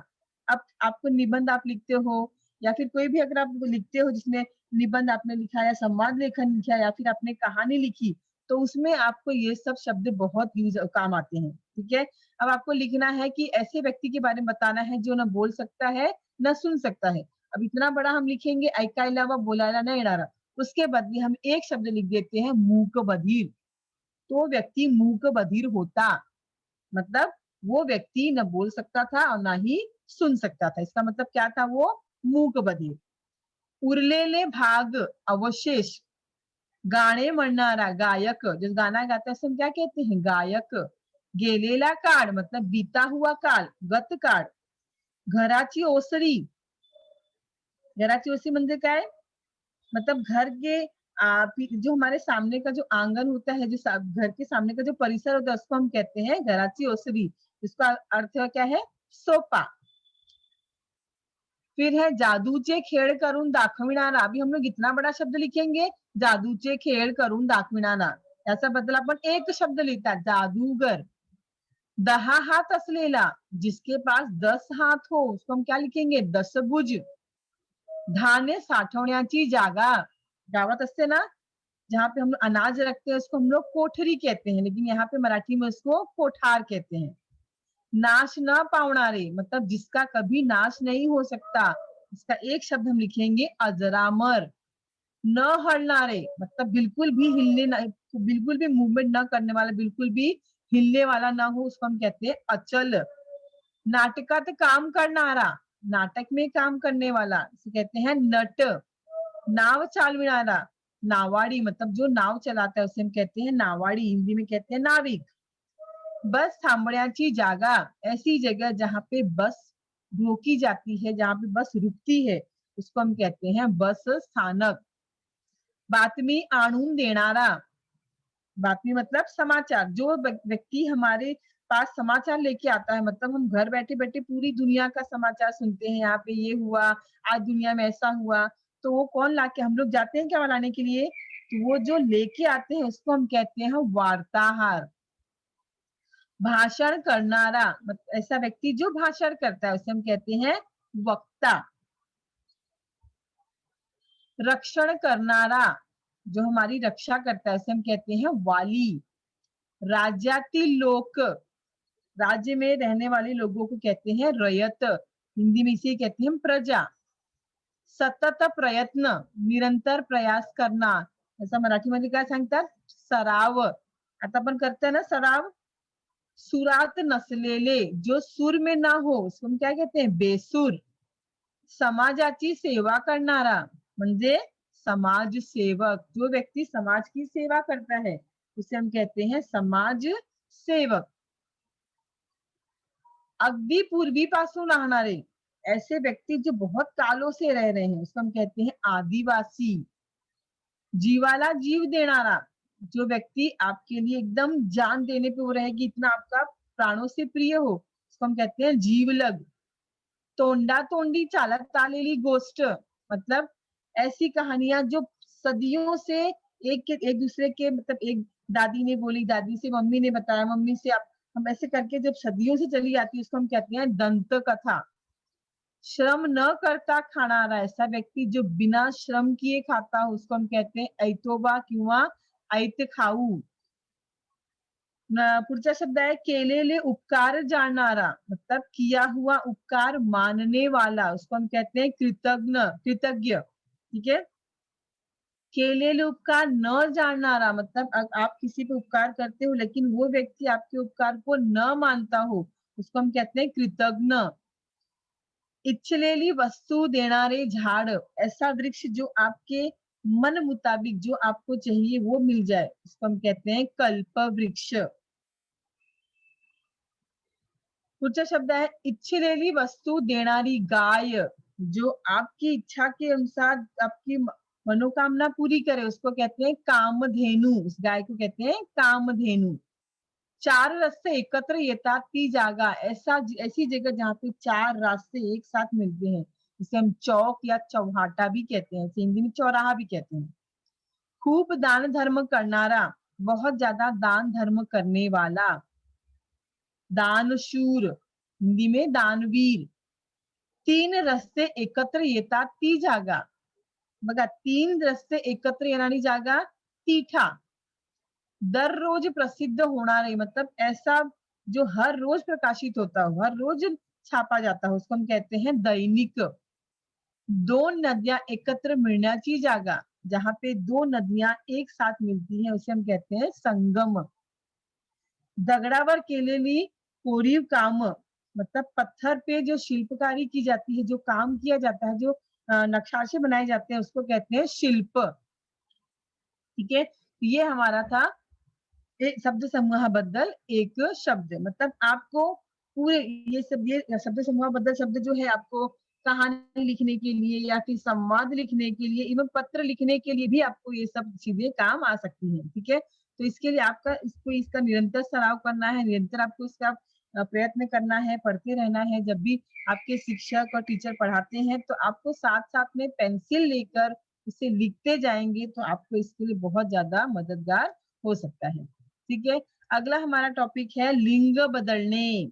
अब आपको निबंध आप लिखते हो या फिर कोई भी अगर आप लिखते हो जिसमें निबंध आपने लिखा या संवाद लेखन लिखा या फिर आपने कहानी लिखी, तो उसमें आपको ये सब शब्द बहुत यूज काम आते हैं। ठीक है, अब आपको लिखना है कि ऐसे व्यक्ति के बारे में बताना है जो न बोल सकता है न सुन सकता है। अब इतना बड़ा हम लिखेंगे ऐकायला व बोलायला न येणारा, उसके बदले हम एक शब्द लिख देते हैं मूक बधिर। तो व्यक्ति मूक बधिर होता, मतलब वो व्यक्ति न बोल सकता था और ना ही सुन सकता था। इसका मतलब क्या था? वो मूक बधिर। उरलेले भाग, अवशेष। गाणे म्हणणारा, गायक। जो गाना गाता है उसको हम क्या कहते हैं? गायक। गेलेला काळ मतलब बीता हुआ काल, गत काळ। घराची ओसरी, घराची ओसरी म्हणजे काय? मतलब घर के जो हमारे सामने का जो आंगन होता है, जो घर के सामने का जो परिसर होता है उसको हम कहते हैं घराची ओसरी। इसका अर्थ क्या है? सोपा। फिर है जादूचे खेळ करून दाखविणारा। अभी हम लोग इतना बड़ा शब्द लिखेंगे, जादूचे खेळ करून दाखविणारा, याचा बदल आपण एक शब्द लिहितात, जादूगर। 10 हात असलेला, जिसके पास 10 हात हो, उसको हम क्या लिखेंगे? दशभुज। धान्य साठवण्याची जागा, गावात असते ना, जहाँ पे हम अनाज रखते हैं उसको हम लोग कोठरी कहते हैं, लेकिन यहाँ पे मराठी में उसको कोठार कहते हैं। नाश न पावणारे मतलब जिसका कभी नाश नहीं हो सकता, इसका एक शब्द हम लिखेंगे अजरामर। न हलनारे मतलब बिल्कुल भी हिलने न, बिल्कुल भी मूवमेंट न करने वाला, बिल्कुल भी हिलने वाला ना हो, उसको हम कहते हैं अचल। नाटकात काम करणारा, नाटक में काम करने वाला इसे कहते हैं नट। नाव चालविणारा, नावाड़ी मतलब जो नाव चलाता है उसे हम कहते हैं नावाड़ी, हिंदी में कहते हैं नाविक। बस थांबण्याची जागा, ऐसी जगह जहाँ पे बस रोकी जाती है, जहाँ पे बस रुकती है, उसको हम कहते हैं बस स्थानक। बातमी आणून देणारा, बातमी मतलब समाचार, जो व्यक्ति हमारे पास समाचार लेके आता है, मतलब हम घर बैठे बैठे पूरी दुनिया का समाचार सुनते हैं, यहाँ पे ये हुआ, आज दुनिया में ऐसा हुआ, तो वो कौन लाके, हम लोग जाते हैं क्या लाने के लिए, तो वो जो लेके आते हैं उसको हम कहते हैं वार्ताहर। भाषण करनारा मतलब ऐसा व्यक्ति जो भाषण करता है उसे हम कहते हैं वक्ता। रक्षण करनारा, जो हमारी रक्षा करता है उसे हम कहते हैं वाली। राज्यातील लोक, राज्य में रहने वाले लोगों को कहते हैं रयत, हिंदी में इसे कहते हैं प्रजा। सतत प्रयत्न, निरंतर प्रयास करना, ऐसा मराठीमध्ये काय सांगतात, सराव। आता आपण करतोय ना सराव। सुरात नसलेले, जो सुर में ना हो उसको हम क्या कहते हैं बेसुर। समाजाची सेवा करणारा म्हणजे समाजसेवक, जो व्यक्ति समाज की सेवा करता है उसे हम कहते हैं समाज सेवक। अगदी पूर्वीपासून राहणारे, ऐसे व्यक्ति जो बहुत कालों से रह रहे हैं उसको हम कहते हैं आदिवासी। जीवाला जीव देणारा, जो व्यक्ति आपके लिए एकदम जान देने पे वो रहेगी, इतना आपका प्राणों से प्रिय हो, उसको हम कहते हैं जीवलग। तोंडा तोंडी चालत आलेली गोष्ट मतलब ऐसी कहानियां जो सदियों से एक दूसरे के मतलब एक दादी ने बोली, दादी से मम्मी ने बताया, मम्मी से आप, हम ऐसे करके जब सदियों से चली आती है उसको हम कहते हैं दंत कथा। श्रम न करता खाणारा, ऐसा व्यक्ति जो बिना श्रम किए खाता हो उसको हम कहते हैं ऐतोबा किंवा ऐत खाऊ। पुढचा शब्द है केलेले उपकार जाणणारा मतलब किया हुआ उपकार मानने वाला, उसको हम कहते हैं कृतज्ञ, कृतज्ञ। ठीक है। केलेले उपकार न जानणारा मतलब आप किसी पे उपकार करते हो लेकिन वो व्यक्ति आपके उपकार को न मानता हो, उसको हम कहते हैं कृतज्ञ। इच्छलेली वस्तु देणारे झाड़, ऐसा वृक्ष जो आपके मन मुताबिक जो आपको चाहिए वो मिल जाए, उसको हम कहते हैं कल्प वृक्ष। पुढचा शब्द है इच्छिलेली वस्तू देणारी गाय, जो आपकी इच्छा के अनुसार आपकी मनोकामना पूरी करे उसको कहते हैं कामधेनु, उस गाय को कहते हैं कामधेनु। चार रास्ते एकत्र येतात ती जागा, ऐसी जगह जहाँ पे चार रास्ते एक साथ मिलते हैं जिसे हम चौक या चौहाटा भी कहते हैं, हिंदी में चौराहा भी कहते हैं। खूब दान धर्म करनारा, बहुत ज्यादा दान धर्म करने वाला। दानशूर, हिंदी में दानवीर। तीन रस्ते एकत्र येतात ती जागा, बघा तीन रस्ते एकत्र येणारी जागा तीठा। दररोज प्रसिद्ध होणारे मतलब ऐसा जो हर रोज प्रकाशित होता हो, हर रोज छापा जाता हो, उसको हम कहते हैं दैनिक। दोन नदियां एकत्र मिलण्याची जागा, जहाँ पे दो नदियां एक साथ मिलती हैं उसे हम कहते हैं संगम। दगडावर केलेली कोरीव काम मतलब पत्थर पे जो शिल्पकारी की जाती है, जो काम किया जाता है, जो नक्काशे बनाए जाते हैं उसको कहते हैं शिल्प। ठीक है। ये हमारा था शब्द समूहाबद्दल एक शब्द, मतलब आपको पूरे ये शब्द समूहाबद्दल शब्द जो है आपको कहानी लिखने के लिए या फिर संवाद लिखने के लिए, इवन पत्र लिखने के लिए भी आपको ये सब चीजें काम आ सकती हैं। ठीक है। तो इसके लिए आपका इसका निरंतर सराव करना है, निरंतर आपको इसका प्रयत्न करना है, पढ़ते रहना है। जब भी आपके शिक्षक और टीचर पढ़ाते हैं तो आपको साथ साथ में पेंसिल लेकर इसे लिखते जाएंगे तो आपको इसके लिए बहुत ज्यादा मददगार हो सकता है। ठीक है। अगला हमारा टॉपिक है लिंग बदलणे।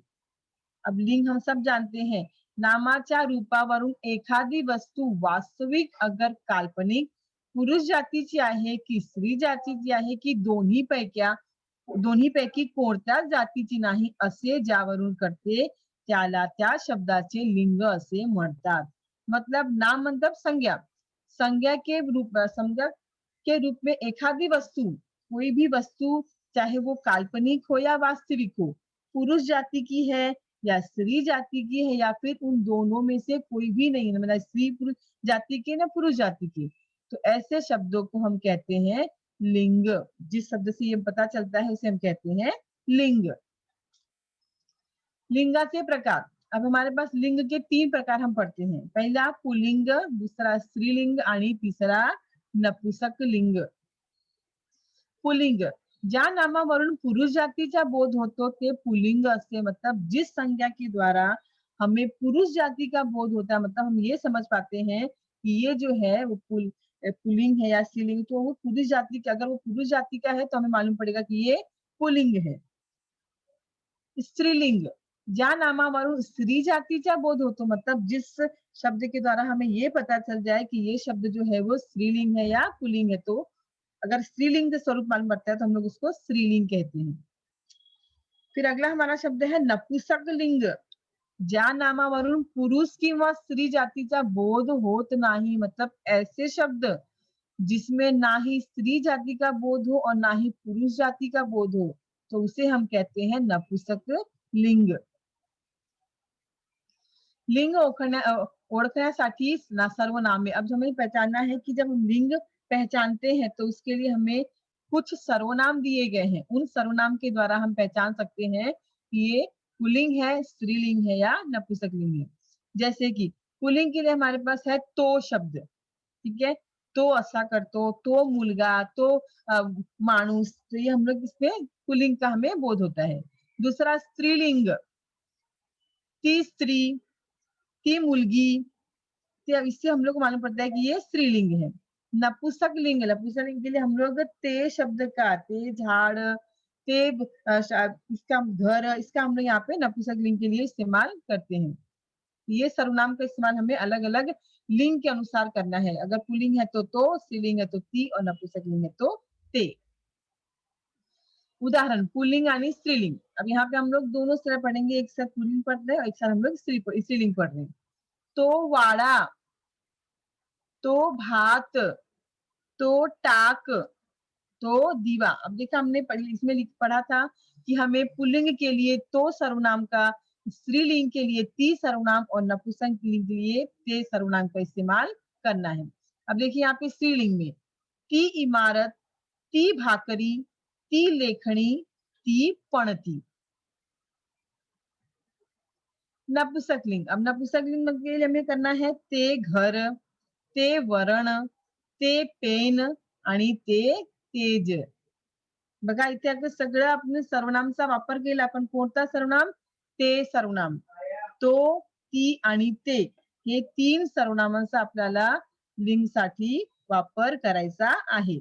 अब लिंग हम सब जानते हैं, नामाच्या रूपावरून एखादी वस्तू वास्तविक अगर काल्पनिक पुरुष जातीची आहे की स्त्री जातीची आहे की दोन्हीपैकी कोणत्याच जातीची नाही असे ज्यावरून कळते त्याला त्या शब्दाचे लिंग असे म्हणतात. मतलब नाम मतलब संज्ञा, संज्ञा के रूप में एखादी वस्तु, कोई भी वस्तु चाहे वो काल्पनिक हो या वास्तविक हो, पुरुष जाति की है या स्त्री जाति की है या फिर उन दोनों में से कोई भी नहीं है, मतलब स्त्री पुरुष जाति की ना पुरुष जाति की, तो ऐसे शब्दों को हम कहते हैं लिंग। जिस शब्द से ये पता चलता है उसे हम कहते हैं लिंग। लिंगाचे प्रकार, अब हमारे पास लिंग के 3 प्रकार हम पढ़ते हैं। पहला पुल्लिंग, दूसरा स्त्रीलिंग आणि तीसरा नपुंसक लिंग। पुल्लिंग, ज्या नामावरून पुरुष जातीचा बोध होतो ते पुल्लिंग असते, मतलब जिस संज्ञा के द्वारा हमें पुरुष जाति का बोध होता है, मतलब हम ये समझ पाते हैं कि ये जो है वो पुल्लिंग है या स्त्रीलिंग, तो वो पुरुष जाति का, अगर वो पुरुष जाति का है तो हमें मालूम पड़ेगा कि ये पुल्लिंग है। स्त्रीलिंग, ज्या नामावरून स्त्री जातीचा बोध होतो, मतलब जिस शब्द के द्वारा हमें ये पता चल जाए कि ये शब्द जो है वो स्त्रीलिंग है या पुल्लिंग है, तो अगर स्त्रीलिंग का स्वरूप मालूम पड़ता है तो हम लोग उसको स्त्रीलिंग कहते हैं। फिर अगला हमारा शब्द है नपुंसक लिंग, ज्या नामावरून पुरुष किंवा स्त्री जातीचा बोध होत नाही, मतलब ऐसे शब्द जिसमें ना ही स्त्री जाति का बोध हो और ना ही पुरुष जाति का बोध हो, तो उसे हम कहते हैं नपुंसक लिंग। लिंग ओळखण्यासाठी सर्वनामे, अब हमें पहचानना है कि जब हम लिंग पहचानते हैं तो उसके लिए हमें कुछ सर्वनाम दिए गए हैं, उन सर्वनाम के द्वारा हम पहचान सकते हैं कि ये पुल्लिंग है, स्त्रीलिंग है या नपुंसक लिंग है। जैसे कि पुल्लिंग के लिए हमारे पास है तो शब्द, ठीक है, तो असा करतो, तो मुलगा, तो माणूस, तो ये हम लोग इसमें पुल्लिंग का हमें बोध होता है। दूसरा स्त्रीलिंग, ती स्त्री, ती मुलगी, इससे हम लोग को मालूम पड़ता है कि ये स्त्रीलिंग है। नपुंसक लिंग के लिए हम लोग ते शब्द का, ते झाड़, ते इसका घर, इसका हम लोग यहाँ पे नपुंसक लिंग के लिए इस्तेमाल करते हैं। ये सर्वनाम का इस्तेमाल हमें अलग अलग लिंग के अनुसार करना है। अगर पुल्लिंग है तो, स्त्रीलिंग है तो ती और नपुंसक लिंग है तो ते। उदाहरण पुल्लिंग आणि स्त्रीलिंग, अब यहाँ पे हम लोग दोनों तरह पढ़ेंगे, एक साथ पुल्लिंग पढ़ रहे हैं और एक साथ हम लोग स्त्रीलिंग पढ़ रहे हैं। तो वाड़ा, तो भात, तो टाक, तो दीवा। अब देखा हमने इसमें पढ़ा था कि हमें पुल्लिंग के लिए तो सर्वनाम का, स्त्रीलिंग के लिए ती सर्वनाम और नपुंसक लिंग के लिए ते सर्वनाम का इस्तेमाल करना है। अब देखिए यहाँ पे स्त्रीलिंग में ती इमारत, ती भाकरी, ती लेखनी, ती पणती। नपुंसक लिंग, अब नपुंसक लिंग के लिए हमें करना है ते घर, ते वरण, ते पेन आणि ते तेज। बघा इथे आता सगळं आपण सर्वनामचा वापर केला, पण कोणता सर्वनाम? ते सर्वनाम, तो, ती आणि ते, हे 3 सर्वनामांचा आपल्याला लिंग साठी वापर करायचा आहे।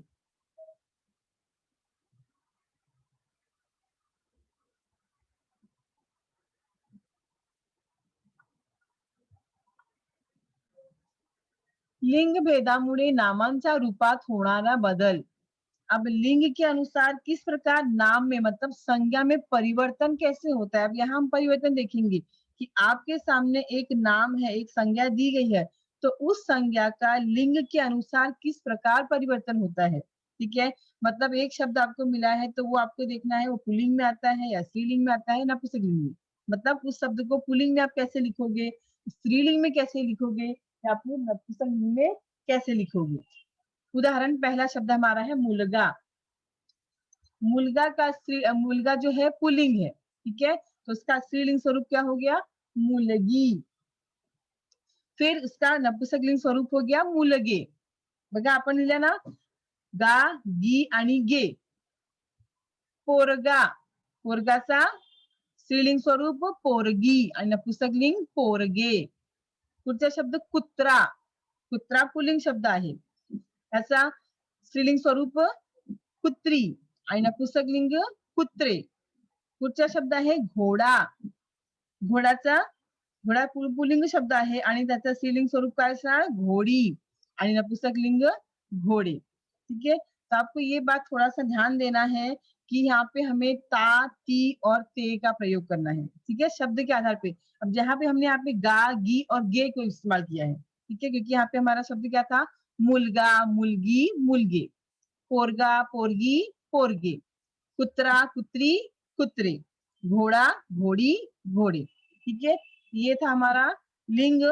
लिंग भेदामुळे नामांच्या रूपात होणारा बदल। अब लिंग के अनुसार किस प्रकार नाम में, मतलब संज्ञा में परिवर्तन कैसे होता है। अब यहाँ हम परिवर्तन देखेंगे कि आपके सामने एक नाम है, एक संज्ञा दी गई है, तो उस संज्ञा का लिंग के अनुसार किस प्रकार परिवर्तन होता है, ठीक है। मतलब एक शब्द आपको मिला है तो वो आपको देखना है वो पुल्लिंग में आता है या स्त्रीलिंग में आता है, नपुंसक लिंग में। मतलब उस शब्द को पुल्लिंग में आप कैसे लिखोगे, स्त्रीलिंग में कैसे लिखोगे या फिर नपुंसक लिंग में कैसे लिखोगे। उदाहरण, पहला शब्द हमारा है मुलगा। मुलगा जो है पुल्लिंग है, ठीक है, तो उसका स्त्रीलिंग स्वरूप क्या हो गया? मुलगी। फिर उसका नपुंसक लिंग स्वरूप हो गया मुलगे। बघा आपण लिहिलं ना, गा, गी आणि गे। पोरगा, पोरगाचा स्त्रीलिंग स्वरूप पोरगी आणि नपुंसक लिंग पोरगे। पुढचा शब्द कुत्रा, कुत्रा पुल्लिंग शब्द आहे, त्याचा स्त्रीलिंग स्वरूप कुत्री आणि नपुंसक लिंग कुत्रे। पुढचा शब्द आहे घोडा, घोडा पुल्लिंग शब्द आहे आणि त्याचं स्त्रीलिंग स्वरूप काय असणार? घोडी आणि नपुंसक लिंग घोड़े। ठीक है, तो आपको ये बात थोड़ा सा ध्यान देना है कि यहाँ पे हमें ता, ती और ते का प्रयोग करना है। ठीक है, शब्द के आधार पे। अब जहाँ पे हमने यहाँ पे गा, गी और गे को इस्तेमाल किया है, ठीक है, क्योंकि यहाँ पे हमारा शब्द क्या था, मुलगा, मुलगी, मुलगे, पोरगा, पोरगी, पोरगे, कुतरा, कुतरी, कुतरे, घोड़ा, घोड़ी, घोड़े। ठीक है, ये था हमारा लिंग।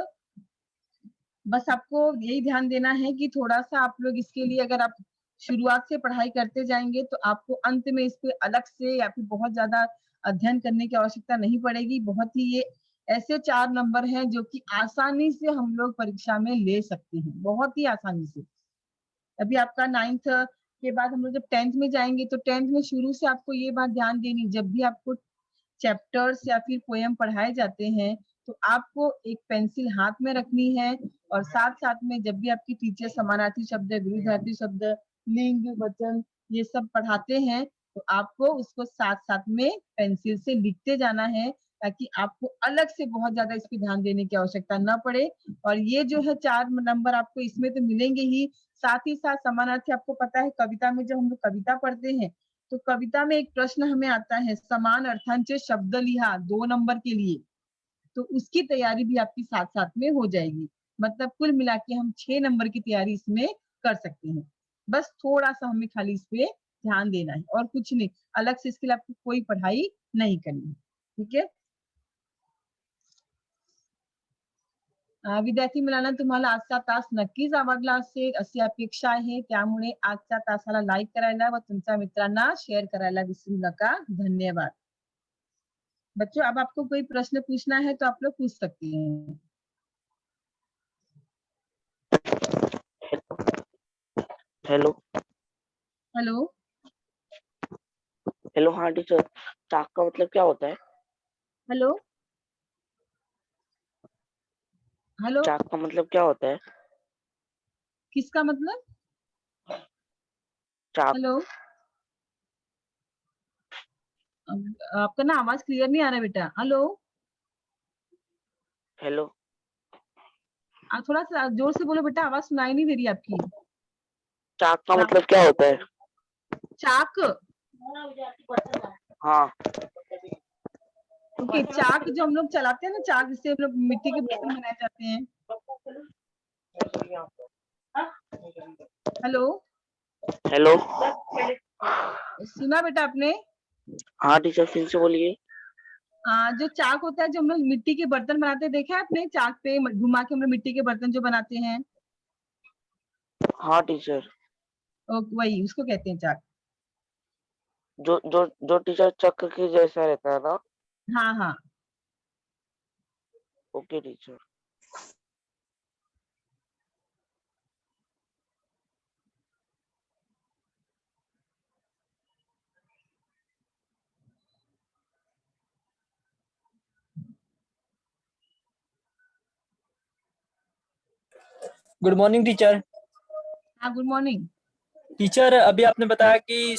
बस आपको यही ध्यान देना है कि थोड़ा सा आप लोग इसके लिए, अगर आप शुरुआत से पढ़ाई करते जाएंगे तो आपको अंत में इस पे अलग से या फिर बहुत ज्यादा अध्ययन करने की आवश्यकता नहीं पड़ेगी। बहुत ही ये ऐसे 4 नंबर हैं जो कि आसानी से हम लोग परीक्षा में ले सकते हैं, बहुत ही आसानी से। अभी आपका 9th के बाद हम लोग जब 10th में जाएंगे तो 10th में शुरू से आपको ये बात ध्यान देनी, जब भी आपको चैप्टर्स या फिर पोयम पढ़ाए जाते हैं तो आपको एक पेंसिल हाथ में रखनी है, और साथ साथ में जब भी आपकी टीचर समानार्थी शब्द, विरुद्धार्थी शब्द, लिंग, वचन ये सब पढ़ाते हैं तो आपको उसको साथ साथ में पेंसिल से लिखते जाना है, ताकि आपको अलग से बहुत ज्यादा इस पे ध्यान देने की आवश्यकता न पड़े। और ये जो है 4 नंबर आपको इसमें तो मिलेंगे ही, साथ ही साथ समानार्थी आपको पता है कविता में जब हम लोग कविता पढ़ते हैं तो कविता में एक प्रश्न हमें आता है, समान अर्थांचे शब्द लिहा 2 नंबर के लिए, तो उसकी तैयारी भी आपकी साथ साथ में हो जाएगी। मतलब कुल मिला के हम 6 नंबर की तैयारी इसमें कर सकते हैं। बस थोड़ा सा हमें खाली इस पे ध्यान देना है और कुछ नहीं, अलग से इसके लिए आपको कोई पढ़ाई नहीं करनी है। ठीक है, विद्यार्थी मुलांना, तुम्हाला आजचा तास नक्कीच आवडला असेल अशी अपेक्षा आहे, त्यामुळे आजच्या तासाला लाईक करायला व तुमच्या मित्रांना शेअर करायला विसरू नका। धन्यवाद। बच्चों, अब आपको कोई प्रश्न पूछना है तो आप लोग पूछ सकते हैं। Hello hello. हेलो, हाँ टीचर, चाक का मतलब क्या होता है? हेलो। हेलो। चाक का मतलब क्या होता है? किसका मतलब? चाक। हेलो। आपका ना आवाज क्लियर नहीं आ रहा बेटा। हेलो। हेलो, आप थोड़ा सा जोर से बोलो बेटा, आवाज सुनाई नहीं दे रही आपकी। चाक का मतलब क्या होता है? चाक। हाँ। ओके, चाक जो हम लोग चलाते हैं ना, चाक जिससे हम लोग मिट्टी के बर्तन बनाए जाते हैं। हेलो। हेलो। सुना बेटा आपने? हाँ टीचर, फिर से बोलिए। जो चाक होता है जो हम लोग मिट्टी के बर्तन बनाते हैं, देखा है आपने? चाक पे घुमा के हम लोग मिट्टी के बर्तन जो बनाते हैं, हाँ टीचर। वही उसको कहते हैं चाक। जो जो जो टीचर चक्र के जैसा रहता है ना? हाँ हाँ। Okay teacher. Good morning teacher. हाँ, गुड मॉर्निंग। टीचर, अभी आपने बताया कि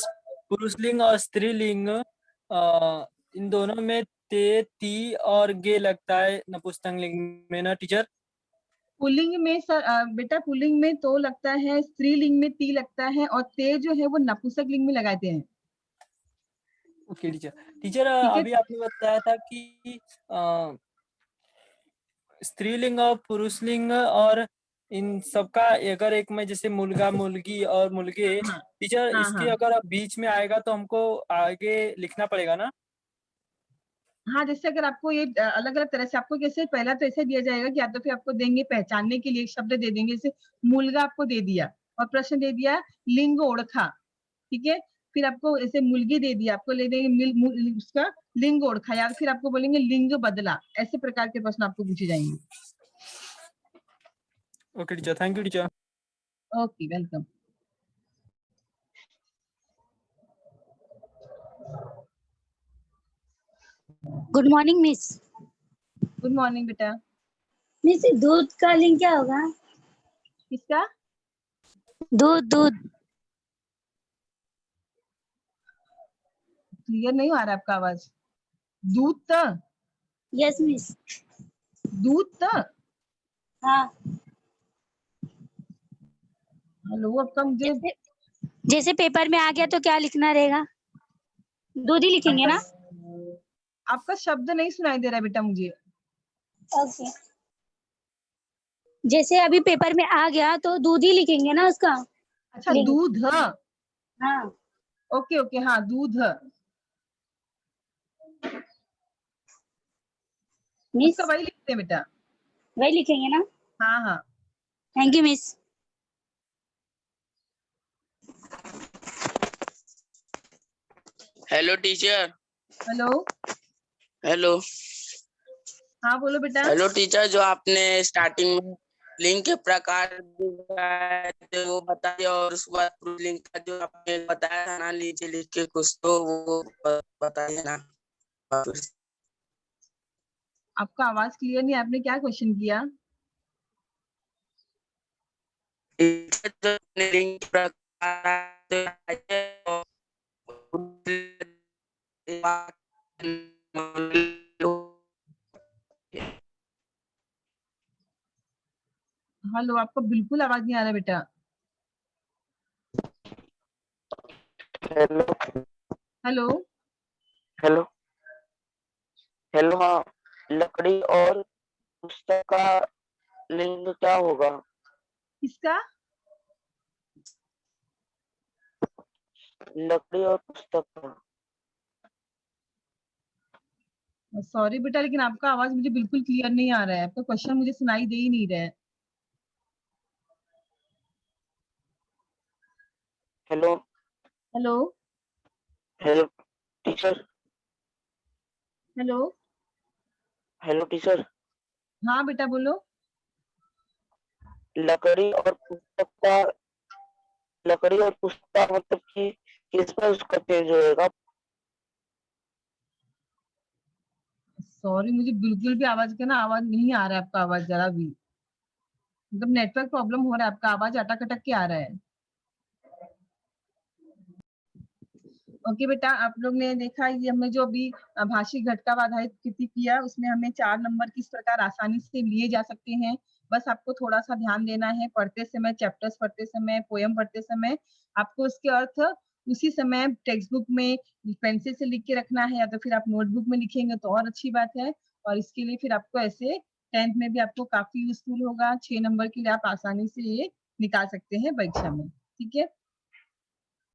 पुरुषलिंग और स्त्रीलिंग इन दोनों में ते, ती और गे लगता है नपुंसक लिंग में ना टीचर? पुल्लिंग में सर बेटा, पुल्लिंग में तो लगता है, स्त्रीलिंग में ती लगता है, और ते जो है वो नपुंसक लिंग में लगाते हैं। Okay teacher. टीचर, ठीक है। अभी आपने बताया था कि स्त्रीलिंग और पुरुषलिंग और इन सबका अगर एक में जैसे मुलगा, मुलगी और मुलगे, हाँ टीचर हाँ इसके हाँ। अगर बीच में आएगा तो हमको आगे लिखना पड़ेगा ना? हाँ, जैसे अगर आपको ये अलग अलग तरह से आपको, जैसे पहला तो ऐसे दिया जाएगा कि या तो फिर आपको देंगे पहचानने के लिए एक शब्द दे देंगे, जैसे मुलगा आपको दे दिया और प्रश्न दे दिया लिंग ओढ़खा। ठीक है, फिर आपको ऐसे मुलगी दे दिया, आपको ले देंगे उसका लिंग ओढ़खा, या फिर आपको बोलेंगे लिंग बदला। ऐसे प्रकार के प्रश्न आपको पूछे जाएंगे। Okay teacher, thank you teacher. Okay, welcome. Good morning miss. Good morning बेटा। मिस, दूध का लिंग क्या होगा? किसका? दूध दूध। क्लियर नहीं आ रहा आपका आवाज। दूध? Yes miss. दूध? हाँ। हेलो, आपका मुझे जैसे पेपर में आ गया तो क्या लिखना रहेगा? दूध ही लिखेंगे ना? आपका शब्द नहीं सुनाई दे रहा है बेटा मुझे। ओके। जैसे अभी पेपर में आ गया तो दूध ही लिखेंगे ना उसका? अच्छा, लिंक। दूध। हाँ ओके ओके, हाँ दूध। मिस, उसका वही लिखते हैं बेटा। वही लिखेंगे ना? हाँ हाँ। Thank you miss. Hello teacher. Hello. Hello. हाँ बोलो बेटा। हेलो टीचर, जो आपने स्टार्टिंग में लिंक के प्रकार दिखाए थे वो बताइए, और उसके बाद प्रूफ लिंक का जो आपने बताया था ना, नीचे लिख के कुछ, तो वो बताइए ना। आपका आवाज क्लियर नहीं, आपने क्या क्वेश्चन किया? टीचर, जो आपने लिंक के प्रकार दिखाए थे, और हेलो, आपका बिल्कुल आवाज नहीं आ रहा बेटा। हेलो। हेलो। हेलो। हेलो, हाँ। लकड़ी और पुस्तक का लिंग क्या होगा? किसका? लकड़ी और पुस्तक का। सॉरी बेटा, लेकिन आपका आवाज मुझे बिल्कुल क्लियर नहीं आ रहा है। आपका क्वेश्चन मुझे सुनाई दे ही नहीं रहा है। Hello. Hello. Hello teacher. Hello. Hello teacher. हाँ बेटा बोलो। लकड़ी और पुस्तक का, लकड़ी और पुस्तक का मतलब कि किस पर उसका चेंज होएगा? सॉरी, मुझे बिल्कुल भी आवाज का ना, आवाज नहीं आ रहा है आपका आवाज जरा भी। मतलब नेटवर्क प्रॉब्लम हो रहा है, आपका आवाज अटक अटक के आ रहा है। ओके बेटा, आप लोग ने देखा ये हमें जो अभी भाषिक घटकाव आधारित कृति किया, उसमें हमें 4 नंबर किस प्रकार आसानी से लिए जा सकते हैं। बस आपको थोड़ा सा ध्यान देना है, पढ़ते समय, चैप्टर्स पढ़ते समय, पोयम पढ़ते समय आपको उसके अर्थ उसी समय टेक्स्ट बुक में पेंसिल से लिख के रखना है, या तो फिर आप नोटबुक में लिखेंगे तो और अच्छी बात है। और इसके लिए फिर आपको ऐसे 10th में भी आपको काफी यूजफुल होगा। 6 नंबर के लिए आप आसानी से ये निकाल सकते हैं परीक्षा में। ठीक है।